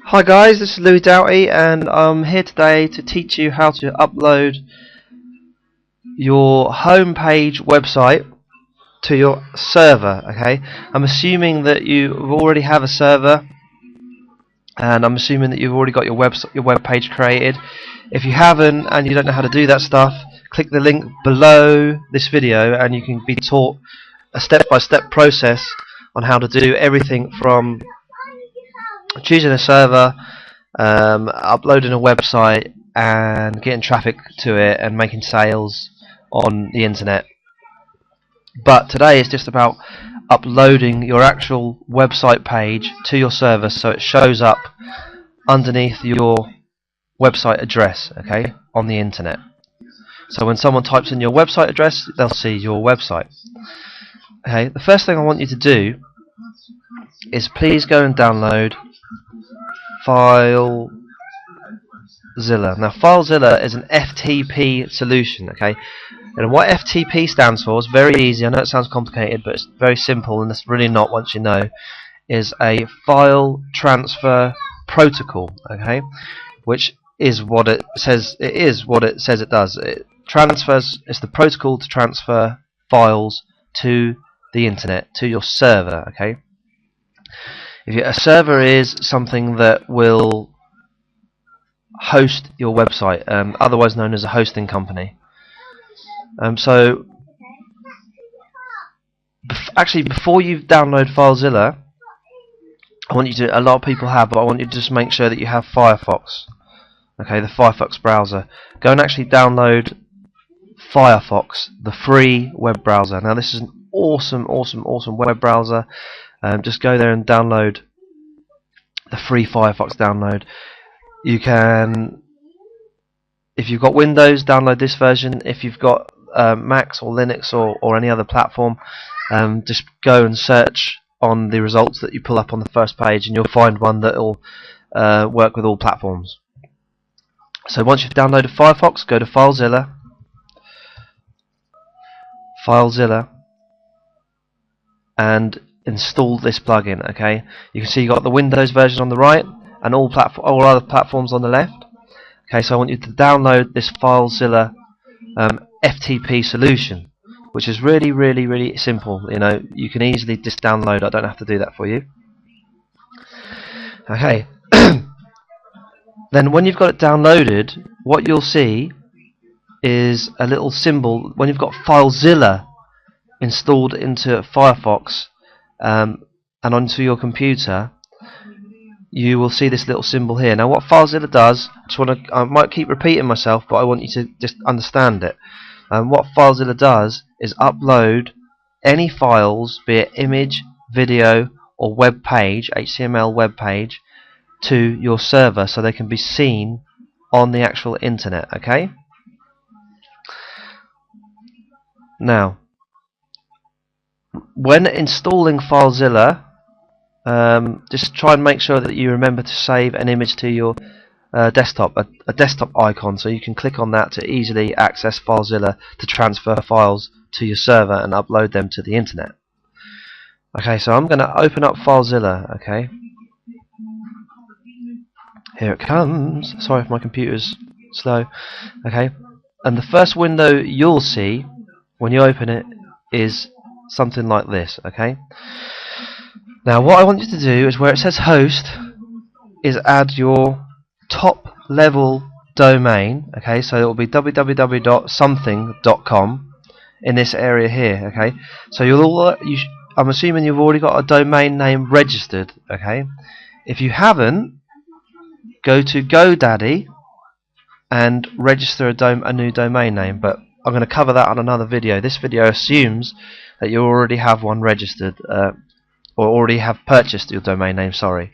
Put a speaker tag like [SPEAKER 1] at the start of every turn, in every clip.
[SPEAKER 1] Hi guys, this is Louis Doughty and I'm here today to teach you how to upload your homepage website to your server. Okay, I'm assuming that you already have a server and I'm assuming that you've already got your web page created. If you haven't and you don't know how to do that stuff, click the link below this video and you can be taught a step-by-step process on how to do everything from choosing a server, uploading a website and getting traffic to it and making sales on the internet. But today is just about uploading your actual website page to your server so it shows up underneath your website address, okay, on the internet. So when someone types in your website address, they'll see your website. Okay, the first thing I want you to do is please go and download FileZilla. Now FileZilla is an FTP solution, okay? And what FTP stands for is very easy. I know it sounds complicated, but it's very simple, and it's really not once you know. Is a file transfer protocol, okay? Which is what it says. It is what it says it does. It transfers. It's the protocol to transfer files to the internet, to your server, okay? A server is something that will host your website, otherwise known as a hosting company. So, actually, before you download FileZilla, I want you to. A lot of people have, but I want you to just make sure that you have Firefox. Okay, the Firefox browser. Go and actually download Firefox, the free web browser. Now, this is an awesome web browser. Just go there and download the free Firefox download. You can, if you've got Windows, download this version. If you've got Macs or Linux or any other platform, just go and search on the results that you pull up on the first page and you'll find one that will work with all platforms. So once you've downloaded Firefox, go to FileZilla and install this plugin. Okay, you can see you got the Windows version on the right and all other platforms on the left. Okay, so I want you to download this FileZilla FTP solution, which is really simple. You know, you can easily just download. I don't have to do that for you. Okay. Then when you've got it downloaded, what you'll see is a little symbol. When you've got FileZilla installed into Firefox and onto your computer, you will see this little symbol here. Now what FileZilla does, I might keep repeating myself, but I want you to just understand it. What FileZilla does is upload any files, be it image, video or web page, HTML web page, to your server so they can be seen on the actual internet. Okay? Now, when installing FileZilla, just try and make sure that you remember to save an image to your desktop, a desktop icon, so you can click on that to easily access FileZilla to transfer files to your server and upload them to the internet. Okay, so I'm going to open up FileZilla. Okay, here it comes. Sorry if my computer's slow. Okay, and the first window you'll see when you open it is something like this. Okay. Now what I want you to do is where it says host is add your top level domain. Okay, so it will be www.something.com in this area here. Okay, so I'm assuming you've already got a domain name registered. Okay, if you haven't, go to GoDaddy and register a new domain name, but I'm going to cover that on another video. This video assumes that you already have one registered or already have purchased your domain name. Sorry.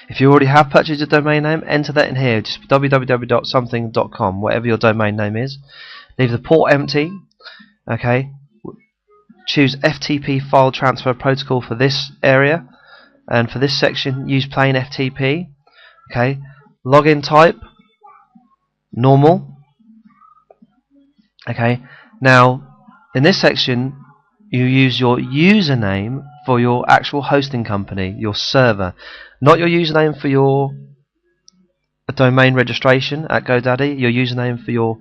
[SPEAKER 1] If you already have purchased your domain name, enter that in here. Just www.something.com, whatever your domain name is. Leave the port empty. Okay. Choose FTP file transfer protocol for this area, and for this section use plain FTP. Okay. Login type normal. Okay. Now in this section you use your username for your actual hosting company, your server, not your username for your domain registration at GoDaddy. Your username for your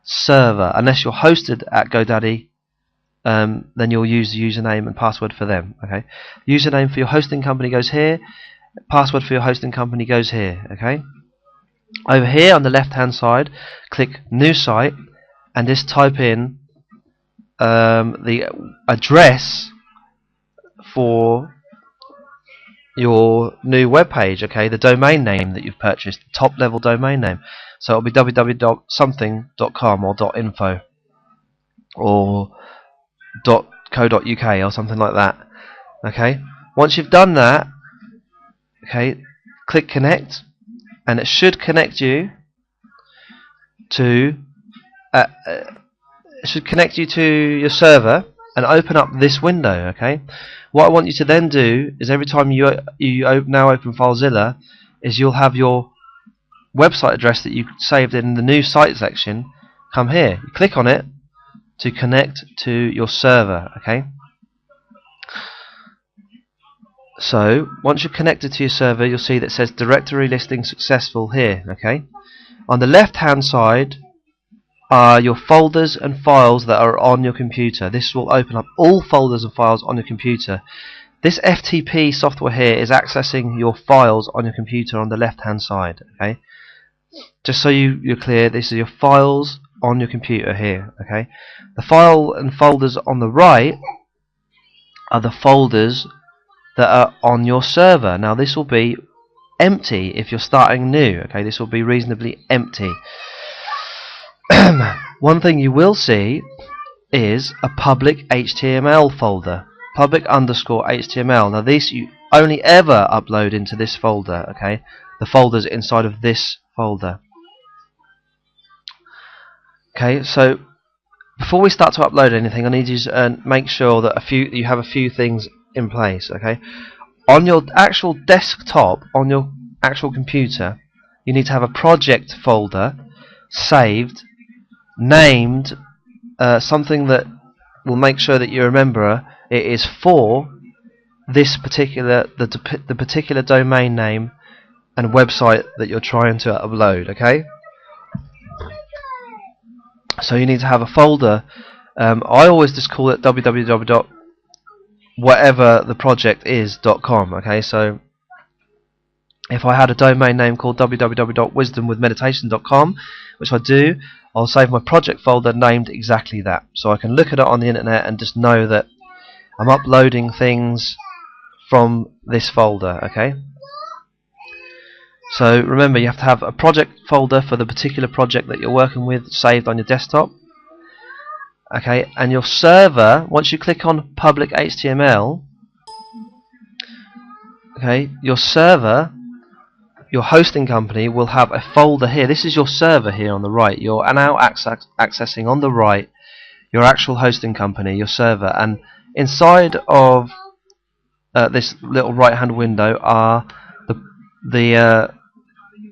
[SPEAKER 1] server, unless you're hosted at GoDaddy, then you'll use the username and password for them. Okay, username for your hosting company goes here, password for your hosting company goes here. Okay, over here on the left hand side, click new site and just type in the address for your new web page. Okay, the domain name that you've purchased, the top level domain name. So it'll be www.something.com or .info or .co.uk or something like that. Okay, once you've done that, okay, click connect, and it should connect you to your server and open up this window. Okay, what I want you to then do is every time you now open FileZilla, is you'll have your website address that you saved in the new site section come here. You click on it to connect to your server. Okay, so once you're connected to your server, you'll see that it says directory listing successful here. Okay, on the left hand side are your folders and files that are on your computer. This will open up all folders and files on your computer. This FTP software here is accessing your files on your computer on the left hand side. Okay, just so you're clear, these are your files on your computer here. Okay, the file and folders on the right are the folders that are on your server. Now this will be empty if you're starting new. Okay, this will be reasonably empty. One thing you will see is a public HTML folder, public underscore HTML. Now these you only ever upload into this folder. Okay, the folders inside of this folder. Okay, so before we start to upload anything, I need you to make sure that you have a few things in place. Okay, on your actual desktop, on your actual computer, you need to have a project folder saved, named something that will make sure that you remember it is for this particular the particular domain name and website that you're trying to upload. Okay, so you need to have a folder. I always just call it www.whatevertheproject.is.com. Okay, so if I had a domain name called www.wisdomwithmeditation.com, which I do, I'll save my project folder named exactly that, so I can look at it on the internet and just know that I'm uploading things from this folder. Okay, so remember, you have to have a project folder for the particular project that you're working with saved on your desktop. Okay, and your server, once you click on public HTML, okay, your server, your hosting company will have a folder here. This is your server here on the right. You're now accessing on the right your actual hosting company, your server, and inside of this little right hand window are the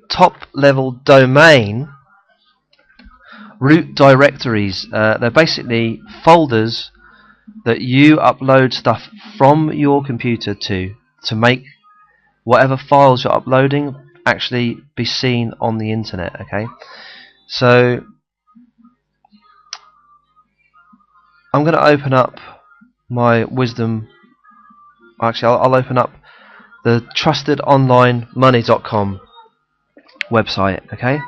[SPEAKER 1] top level domain root directories. They're basically folders that you upload stuff from your computer to make whatever files you're uploading actually be seen on the internet. Okay, so I'm going to open up my Wisdom. Actually, I'll open up the trustedonlinemoney.com website. Okay,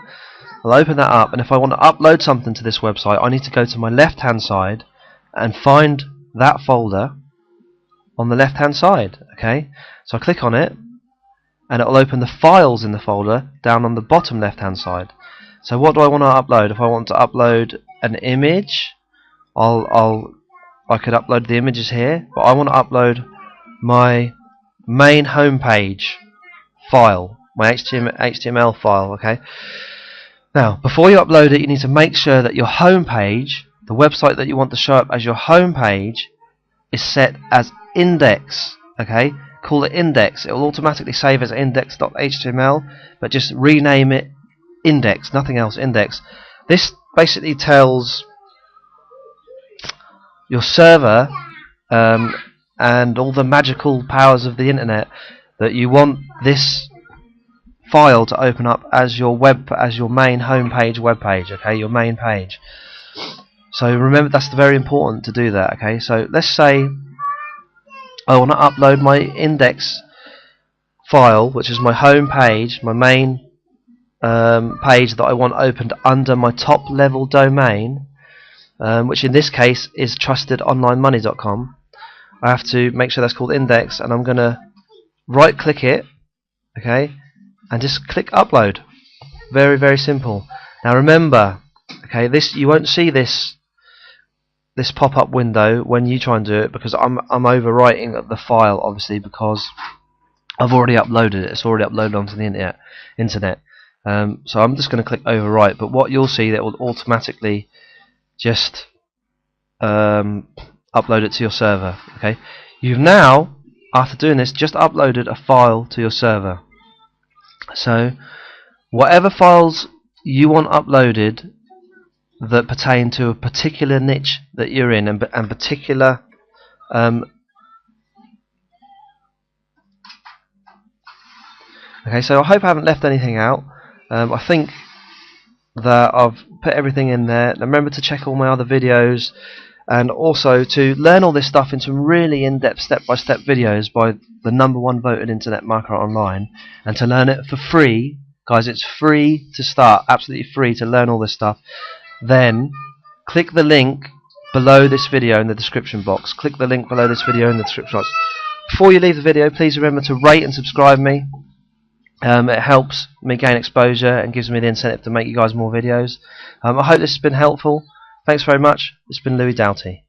[SPEAKER 1] I'll open that up, and if I want to upload something to this website, I need to go to my left hand side and find that folder on the left hand side. Okay, so I click on it and it will open the files in the folder down on the bottom left hand side. So what do I want to upload? If I want to upload an image, I could upload the images here, but I want to upload my main homepage file, my HTML file. Okay, now before you upload it, you need to make sure that your homepage, the website that you want to show up as your homepage, is set as index. Okay, call it index. It will automatically save as index.html, but just rename it index, nothing else, index. This basically tells your server and all the magical powers of the internet, that you want this file to open up as your main homepage web page, okay, your main page. So remember, that's very important to do that. Okay, so let's say I want to upload my index file, which is my home page, my main page that I want opened under my top level domain, which in this case is trustedonlinemoney.com. I have to make sure that's called index, and I'm going to right click it, okay, and just click upload. Very, very simple. Now remember, okay, you won't see this pop-up window when you try and do it, because I'm overwriting the file, obviously, because I've already uploaded it. It's already uploaded onto the internet. So I'm just going to click overwrite, but what you'll see, that will automatically just upload it to your server. Okay, you've now, after doing this, just uploaded a file to your server. So whatever files you want uploaded that pertain to a particular niche that you're in, and particular okay, so I hope I haven't left anything out. I think that I've put everything in there. Now remember to check all my other videos, and also to learn all this stuff in some really in-depth step-by-step videos by the #1 voted internet marketer online, and to learn it for free. Guys, it's free to start, absolutely free to learn all this stuff. Then click the link below this video in the description box. Click the link below this video in the description box. Before you leave the video, please remember to rate and subscribe me. It helps me gain exposure and gives me the incentive to make you guys more videos. I hope this has been helpful. Thanks very much. It's been Louis Doughty.